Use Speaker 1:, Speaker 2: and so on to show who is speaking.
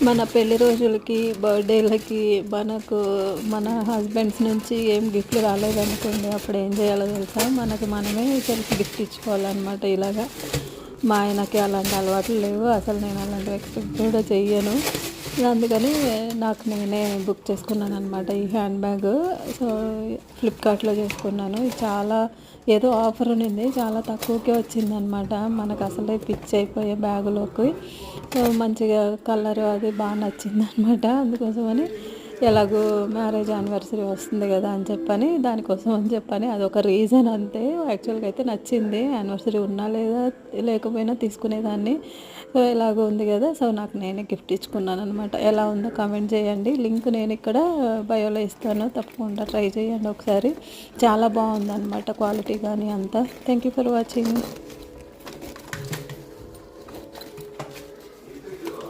Speaker 1: మన పెళ్లి రోజులకి, బర్త్‌డేలకి మనకు మన హస్బెండ్స్ నుంచి ఏం గిఫ్ట్లు రాలేదనుకోండి, అప్పుడు ఏం చేయాలో తెలుసా? మనకి మనమే సెల్ఫ్ గిఫ్ట్ ఇచ్చుకోవాలన్నమాట. ఇలాగా మా ఆయనకి అలాంటి అలవాట్లు లేవు. అసలు నేను అలాంటివి ఎక్స్‌పెక్ట్ కూడా చెయ్యను. అందుకని నాకు నేనే బుక్ చేసుకున్నాననమాట ఈ హ్యాండ్ బ్యాగ్. సో, ఫ్లిప్‌కార్ట్‌లో చేసుకున్నాను. ఇది చాలా ఏదో ఆఫర్ ఉండింది. చాలా తక్కువకే వచ్చిందనమాట. మనకు అసలే పిచ్చి అయిపోయే బ్యాగులోకి. సో, మంచిగా కలరు అది బాగా నచ్చిందనమాట. అందుకోసమని ఎలాగో మ్యారేజ్ యానివర్సరీ వస్తుంది కదా అని చెప్పని, దానికోసం అని చెప్పని అదొక రీజన్ అంతే. యాక్చువల్‌గా అయితే నచ్చింది. యానివర్సరీ ఉన్నా లేదా లేకపోయినా తీసుకునేదాన్ని. సో, ఎలాగో ఉంది కదా! సో, నాకు నేనే గిఫ్ట్ ఇచ్చుకున్నాననమాట. ఎలా ఉందో కామెంట్ చేయండి. లింక్ నేను ఇక్కడ బయోలో ఇస్తాను. తప్పకుండా ట్రై చేయండి ఒకసారి. చాలా బాగుందనమాట క్వాలిటీ కానీ అంతా. Thank you for watching.